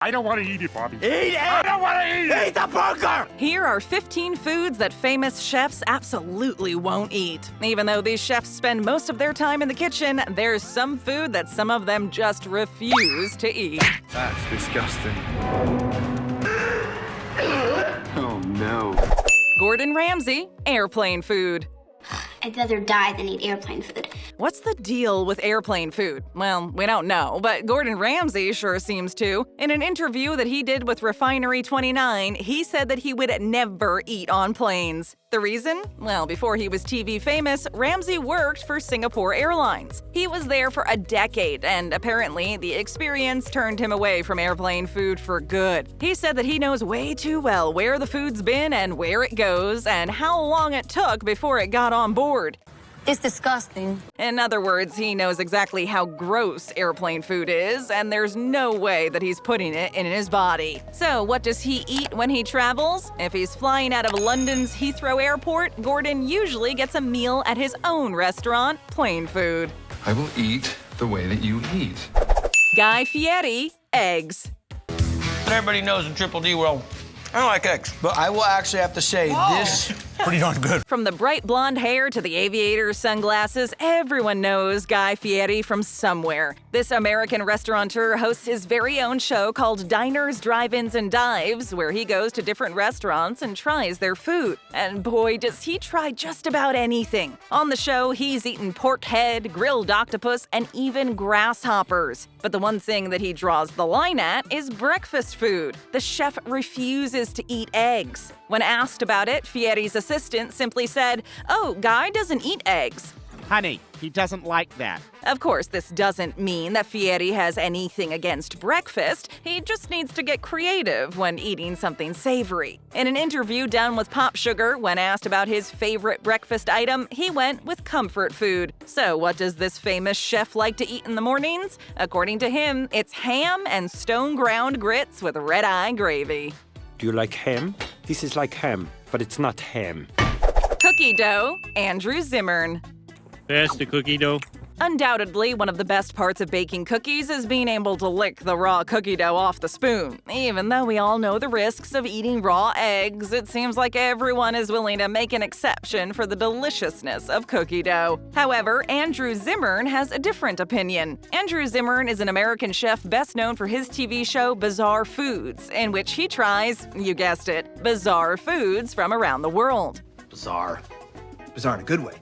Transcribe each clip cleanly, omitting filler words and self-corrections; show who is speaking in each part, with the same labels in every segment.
Speaker 1: I don't want to eat it, Bobby.
Speaker 2: Eat it!
Speaker 1: I don't want to eat it!
Speaker 2: Eat the burger!
Speaker 3: Here are 15 foods that famous chefs absolutely won't eat. Even though these chefs spend most of their time in the kitchen, there's some food that some of them just refuse to eat.
Speaker 4: That's disgusting. Oh no.
Speaker 3: Gordon Ramsay, airplane food.
Speaker 5: I'd rather die than eat airplane food.
Speaker 3: What's the deal with airplane food? Well, we don't know, but Gordon Ramsay sure seems to. In an interview that he did with Refinery 29, he said that he would never eat on planes. The reason? Well, before he was TV famous, Ramsay worked for Singapore Airlines. He was there for a decade, and apparently the experience turned him away from airplane food for good. He said that he knows way too well where the food's been and where it goes, and how long it took before it got on board.
Speaker 5: It's disgusting.
Speaker 3: In other words, he knows exactly how gross airplane food is, and there's no way that he's putting it in his body. So what does he eat when he travels? If he's flying out of London's Heathrow Airport, Gordon usually gets a meal at his own restaurant, plain food.
Speaker 4: I will eat the way that you eat.
Speaker 3: Guy Fieri, eggs.
Speaker 6: Everybody knows in Triple D world, I don't like eggs. But I will actually have to say, this pretty darn good.
Speaker 3: From the bright blonde hair to the aviator sunglasses, everyone knows Guy Fieri from somewhere. This American restaurateur hosts his very own show called Diners, Drive-Ins, and Dives, where he goes to different restaurants and tries their food. And boy, does he try just about anything. On the show, he's eaten pork head, grilled octopus, and even grasshoppers. But the one thing that he draws the line at is breakfast food. The chef refuses to eat eggs. When asked about it, Fieri's assistant simply said, "Oh, Guy doesn't eat eggs."
Speaker 1: Honey, he doesn't like that.
Speaker 3: Of course, this doesn't mean that Fieri has anything against breakfast. He just needs to get creative when eating something savory. In an interview done with Pop Sugar, when asked about his favorite breakfast item, he went with comfort food. So what does this famous chef like to eat in the mornings? According to him, it's ham and stone-ground grits with red-eye gravy.
Speaker 7: Do you like ham? This is like ham, but it's not ham.
Speaker 3: Cookie dough, Andrew Zimmern.
Speaker 8: Pass the cookie dough.
Speaker 3: Undoubtedly, one of the best parts of baking cookies is being able to lick the raw cookie dough off the spoon. Even though we all know the risks of eating raw eggs, it seems like everyone is willing to make an exception for the deliciousness of cookie dough. However, Andrew Zimmern has a different opinion. Andrew Zimmern is an American chef best known for his TV show Bizarre Foods, in which he tries, you guessed it, bizarre foods from around the world.
Speaker 2: Bizarre. Bizarre in a good way.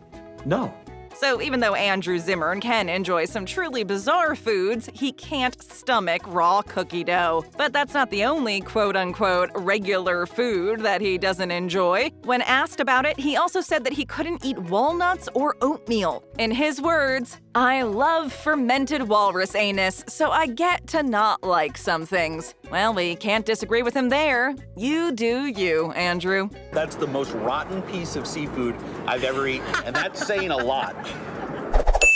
Speaker 2: No.
Speaker 3: So even though Andrew Zimmern can enjoy some truly bizarre foods, he can't stomach raw cookie dough. But that's not the only quote-unquote regular food that he doesn't enjoy. When asked about it, he also said that he couldn't eat walnuts or oatmeal. In his words, "I love fermented walrus anus, so I get to not like some things." Well, we can't disagree with him there. You do you, Andrew.
Speaker 9: That's the most rotten piece of seafood I've ever eaten, and that's saying a lot.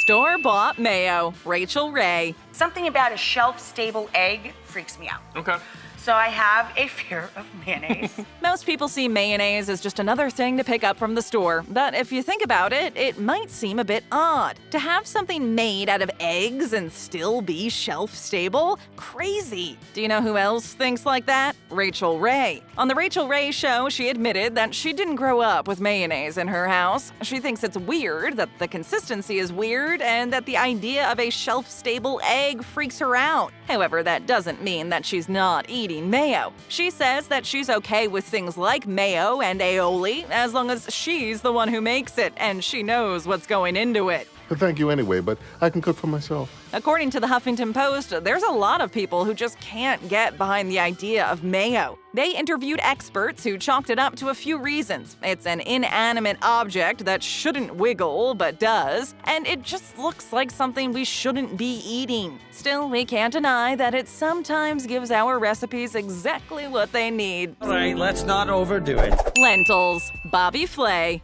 Speaker 3: Store-bought mayo, Rachael Ray.
Speaker 10: Something about a shelf-stable egg freaks me out.
Speaker 6: Okay.
Speaker 10: So I have a fear of mayonnaise.
Speaker 3: Most people see mayonnaise as just another thing to pick up from the store, but if you think about it, it might seem a bit odd. To have something made out of eggs and still be shelf-stable? Crazy! Do you know who else thinks like that? Rachael Ray. On The Rachael Ray Show, she admitted that she didn't grow up with mayonnaise in her house. She thinks it's weird, that the consistency is weird, and that the idea of a shelf-stable egg freaks her out. However, that doesn't mean that she's not eating mayo. She says that she's okay with things like mayo and aioli as long as she's the one who makes it and she knows what's going into it.
Speaker 1: Thank you anyway, but I can cook for myself.
Speaker 3: According to the Huffington Post, there's a lot of people who just can't get behind the idea of mayo. They interviewed experts who chalked it up to a few reasons. It's an inanimate object that shouldn't wiggle, but does, and it just looks like something we shouldn't be eating. Still, we can't deny that it sometimes gives our recipes exactly what they need.
Speaker 2: All right, let's not overdo it.
Speaker 3: Lentils, Bobby Flay.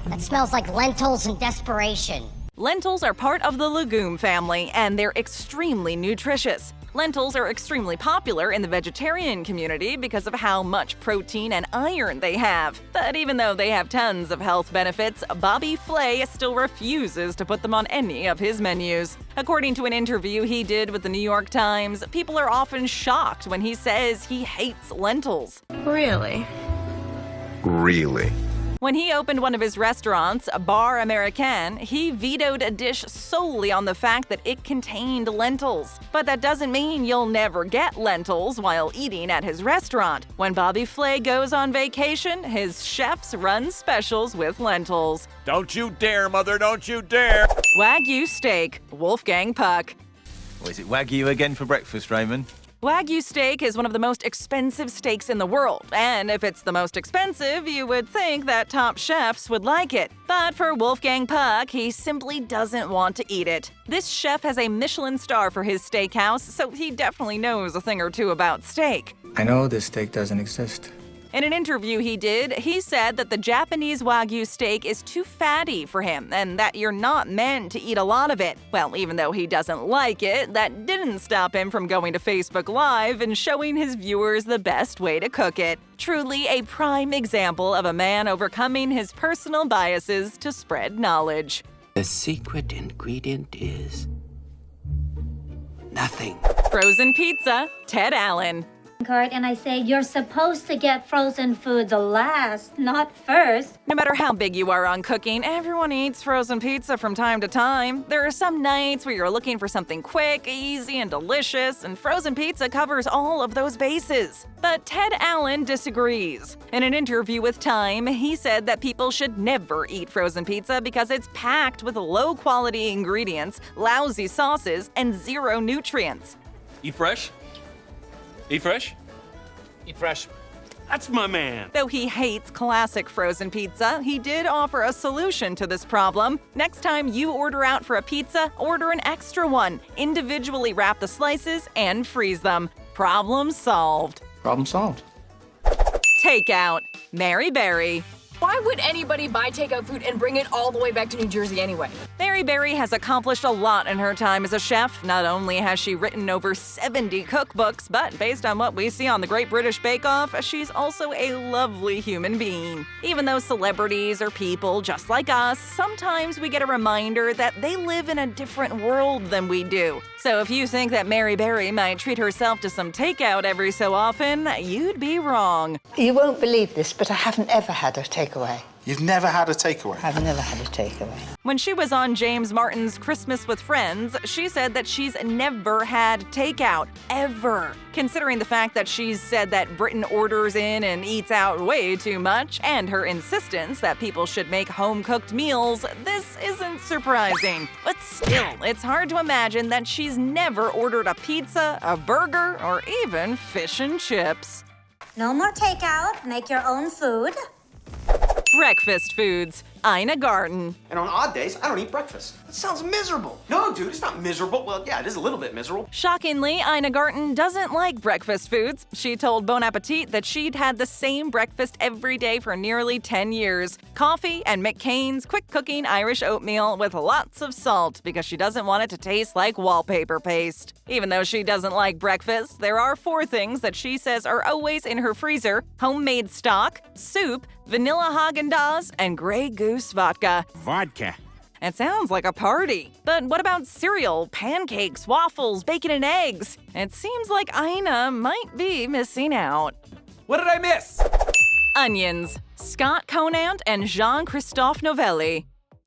Speaker 5: That smells like lentils and desperation.
Speaker 3: Lentils are part of the legume family, and they're extremely nutritious. Lentils are extremely popular in the vegetarian community because of how much protein and iron they have. But even though they have tons of health benefits, Bobby Flay still refuses to put them on any of his menus. According to an interview he did with the New York Times, people are often shocked when he says he hates lentils.
Speaker 5: Really?
Speaker 1: Really?
Speaker 3: When he opened one of his restaurants, Bar Americain, he vetoed a dish solely on the fact that it contained lentils. But that doesn't mean you'll never get lentils while eating at his restaurant. When Bobby Flay goes on vacation, his chefs run specials with lentils.
Speaker 9: Don't you dare, Mother, don't you dare!
Speaker 3: Wagyu steak, Wolfgang Puck.
Speaker 2: Or is it Wagyu again for breakfast, Raymond?
Speaker 3: Wagyu steak is one of the most expensive steaks in the world, and if it's the most expensive, you would think that top chefs would like it. But for Wolfgang Puck, he simply doesn't want to eat it. This chef has a Michelin star for his steakhouse, so he definitely knows a thing or two about steak.
Speaker 2: I know this steak doesn't exist.
Speaker 3: In an interview he did, he said that the Japanese Wagyu steak is too fatty for him and that you're not meant to eat a lot of it. Well, even though he doesn't like it, that didn't stop him from going to Facebook Live and showing his viewers the best way to cook it. Truly a prime example of a man overcoming his personal biases to spread knowledge.
Speaker 11: The secret ingredient is nothing.
Speaker 3: Frozen pizza, Ted Allen.
Speaker 5: And I say you're supposed to get frozen foods last, not first.
Speaker 3: No matter how big you are on cooking, everyone eats frozen pizza from time to time. There are some nights where you're looking for something quick, easy, and delicious, and frozen pizza covers all of those bases. But Ted Allen disagrees. In an interview with Time, he said that people should never eat frozen pizza because it's packed with low-quality ingredients, lousy sauces, and zero nutrients.
Speaker 8: Eat fresh? Eat fresh?
Speaker 9: Eat fresh.
Speaker 8: That's my man.
Speaker 3: Though he hates classic frozen pizza, he did offer a solution to this problem. Next time you order out for a pizza, order an extra one. Individually wrap the slices and freeze them. Problem solved.
Speaker 2: Problem solved.
Speaker 3: Takeout, Mary Berry.
Speaker 12: Why would anybody buy takeout food and bring it all the way back to New Jersey anyway?
Speaker 3: Mary Berry has accomplished a lot in her time as a chef. Not only has she written over 70 cookbooks, but based on what we see on the Great British Bake Off, she's also a lovely human being. Even though celebrities are people just like us, sometimes we get a reminder that they live in a different world than we do. So if you think that Mary Berry might treat herself to some takeout every so often, you'd be wrong.
Speaker 13: You won't believe this, but I haven't ever had a takeaway.
Speaker 1: You've never had a takeaway?
Speaker 13: I've never had a takeaway.
Speaker 3: When she was on James Martin's Christmas with Friends, she said that she's never had takeout, ever. Considering the fact that she's said that Britain orders in and eats out way too much, and her insistence that people should make home-cooked meals, this isn't surprising. But still, it's hard to imagine that she's never ordered a pizza, a burger, or even fish and chips.
Speaker 5: No more takeout. Make your own food.
Speaker 3: Breakfast foods, Garten.
Speaker 9: And on odd days, I don't eat breakfast. That sounds miserable. No, dude, it's not miserable. Well, yeah, it is a little bit miserable.
Speaker 3: Shockingly, Garten doesn't like breakfast foods. She told Bon Appetit that she'd had the same breakfast every day for nearly 10 years. Coffee and McCain's quick-cooking Irish oatmeal with lots of salt because she doesn't want it to taste like wallpaper paste. Even though she doesn't like breakfast, there are 4 things that she says are always in her freezer: homemade stock, soup, vanilla Haagen-Dazs, and Grey Goose vodka.
Speaker 8: Vodka.
Speaker 3: It sounds like a party. But what about cereal, pancakes, waffles, bacon, and eggs? It seems like Ina might be missing out.
Speaker 2: What did I miss?
Speaker 3: Onions, Scott Conant and Jean-Christophe Novelli.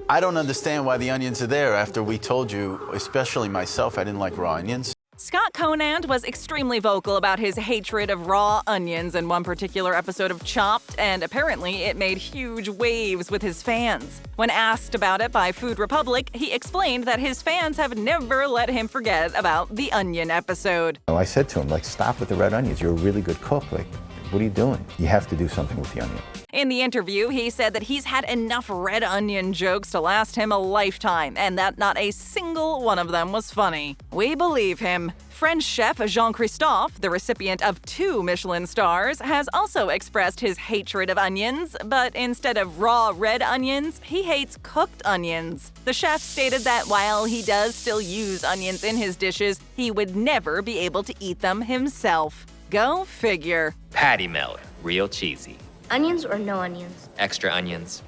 Speaker 14: I don't understand why the onions are there after we told you, especially myself, I didn't like raw onions.
Speaker 3: Scott Conant was extremely vocal about his hatred of raw onions in one particular episode of Chopped, and apparently it made huge waves with his fans. When asked about it by Food Republic, he explained that his fans have never let him forget about the onion episode.
Speaker 15: I said to him, stop with the red onions. You're a really good cook. What are you doing? You have to do something with the onion.
Speaker 3: In the interview, he said that he's had enough red onion jokes to last him a lifetime, and that not a single one of them was funny. We believe him. French chef Jean-Christophe, the recipient of 2 Michelin stars, has also expressed his hatred of onions, but instead of raw red onions, he hates cooked onions. The chef stated that while he does still use onions in his dishes, he would never be able to eat them himself. Go figure.
Speaker 15: Patty melt, real cheesy.
Speaker 16: Onions or no onions?
Speaker 15: Extra onions.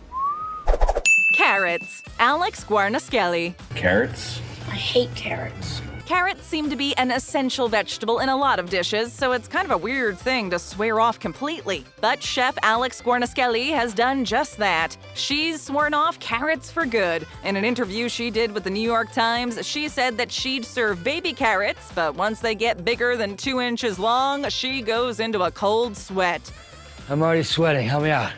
Speaker 3: Carrots. Alex Guarnaschelli.
Speaker 17: Carrots?
Speaker 16: I hate carrots.
Speaker 3: Carrots seem to be an essential vegetable in a lot of dishes, so it's kind of a weird thing to swear off completely. But Chef Alex Guarnaschelli has done just that. She's sworn off carrots for good. In an interview she did with the New York Times, she said that she'd serve baby carrots, but once they get bigger than 2 inches long, she goes into a cold sweat.
Speaker 18: I'm already sweating. Help me out.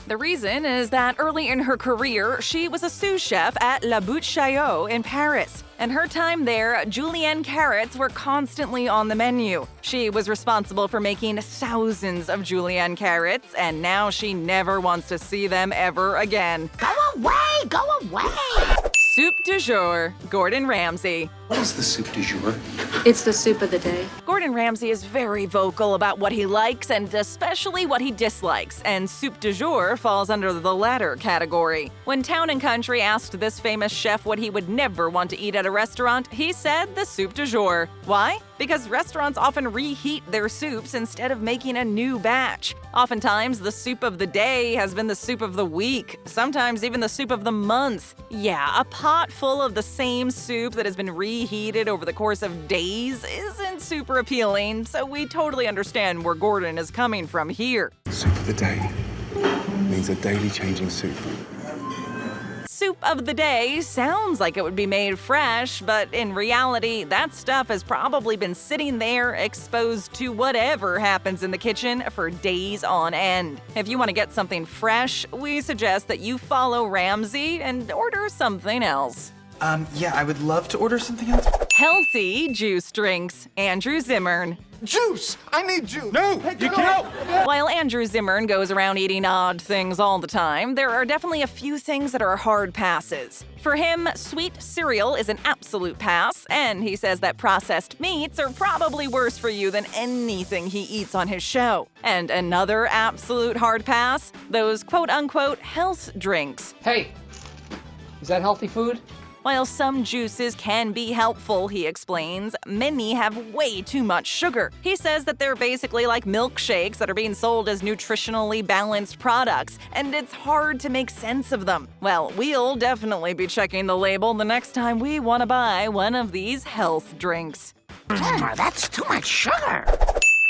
Speaker 3: The reason is that early in her career, she was a sous chef at La Butte Chaillot in Paris. In her time there, julienne carrots were constantly on the menu. She was responsible for making thousands of julienne carrots, and now she never wants to see them ever again.
Speaker 16: Go away! Go away!
Speaker 3: Soup du jour, Gordon Ramsay.
Speaker 17: What is the soup du jour?
Speaker 12: It's the soup of the day.
Speaker 3: Gordon Ramsay is very vocal about what he likes and especially what he dislikes, and soup du jour falls under the latter category. When Town & Country asked this famous chef what he would never want to eat at a restaurant, he said the soup du jour. Why? Because restaurants often reheat their soups instead of making a new batch. Oftentimes, the soup of the day has been the soup of the week, sometimes even the soup of the month. Yeah, a pot full of the same soup that has been reheated over the course of days isn't super appealing, so we totally understand where Gordon is coming from here.
Speaker 17: Soup of the day means a daily changing soup.
Speaker 3: Soup of the day sounds like it would be made fresh, but in reality, that stuff has probably been sitting there exposed to whatever happens in the kitchen for days on end. If you want to get something fresh, we suggest that you follow Ramsay and order something else.
Speaker 9: Yeah, I would love to order something else.
Speaker 3: Healthy juice drinks. Andrew Zimmern.
Speaker 9: Juice! I need juice!
Speaker 8: No! You can't!
Speaker 3: While Andrew Zimmern goes around eating odd things all the time, there are definitely a few things that are hard passes. For him, sweet cereal is an absolute pass, and he says that processed meats are probably worse for you than anything he eats on his show. And another absolute hard pass? Those quote-unquote health drinks.
Speaker 18: Hey, is that healthy food?
Speaker 3: While some juices can be helpful, he explains, many have way too much sugar. He says that they're basically like milkshakes that are being sold as nutritionally balanced products, and it's hard to make sense of them. Well, we'll definitely be checking the label the next time we want to buy one of these health drinks.
Speaker 16: That's too much sugar.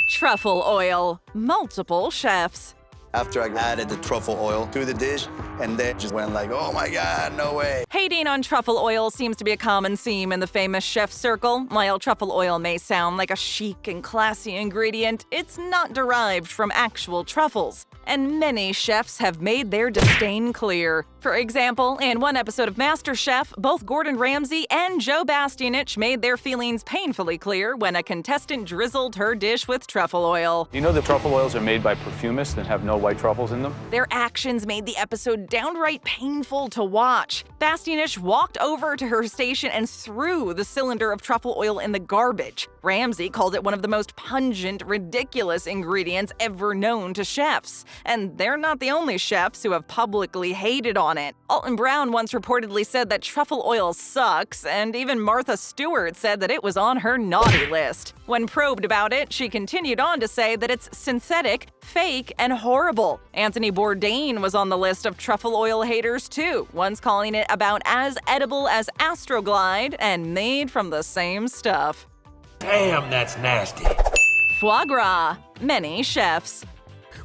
Speaker 3: Truffle oil. Multiple chefs.
Speaker 19: After I added the truffle oil to the dish, and then just went like, oh my God, no way.
Speaker 3: Hating on truffle oil seems to be a common theme in the famous chef circle. While truffle oil may sound like a chic and classy ingredient, it's not derived from actual truffles. And many chefs have made their disdain clear. For example, in one episode of MasterChef, both Gordon Ramsay and Joe Bastianich made their feelings painfully clear when a contestant drizzled her dish with truffle oil.
Speaker 20: You know the truffle oils are made by perfumists and have no white truffles in them?
Speaker 3: Their actions made the episode downright painful to watch. Bastianich walked over to her station and threw the cylinder of truffle oil in the garbage. Ramsay called it one of the most pungent, ridiculous ingredients ever known to chefs. And they're not the only chefs who have publicly hated on it. Alton Brown once reportedly said that truffle oil sucks, and even Martha Stewart said that it was on her naughty list. When probed about it, she continued on to say that it's synthetic, fake, and horrible. Anthony Bourdain was on the list of truffle oil haters too, once calling it about as edible as Astroglide and made from the same stuff.
Speaker 8: Damn, that's nasty.
Speaker 3: Foie gras. Many chefs.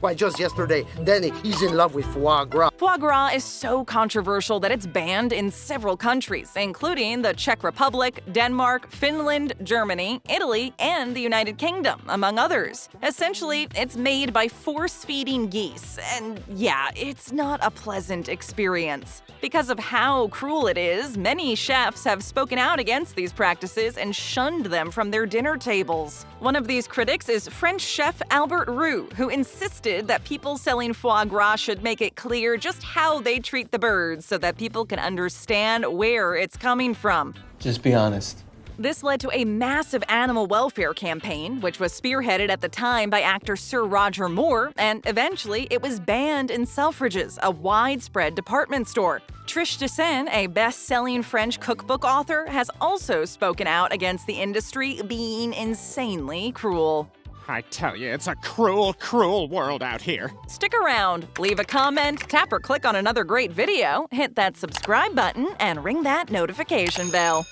Speaker 21: Why, just yesterday, Danny, he's in love with foie gras.
Speaker 3: Foie gras is so controversial that it's banned in several countries, including the Czech Republic, Denmark, Finland, Germany, Italy, and the United Kingdom, among others. Essentially, it's made by force-feeding geese, and yeah, it's not a pleasant experience. Because of how cruel it is, many chefs have spoken out against these practices and shunned them from their dinner tables. One of these critics is French chef Albert Roux, who insists insisted that people selling foie gras should make it clear just how they treat the birds so that people can understand where it's coming from.
Speaker 2: Just be honest.
Speaker 3: This led to a massive animal welfare campaign, which was spearheaded at the time by actor Sir Roger Moore, and eventually it was banned in Selfridges, a widespread department store. Trish Dessin, a best-selling French cookbook author, has also spoken out against the industry being insanely cruel.
Speaker 4: I tell you, it's a cruel, cruel world out here.
Speaker 3: Stick around, leave a comment, tap or click on another great video, hit that subscribe button, and ring that notification bell.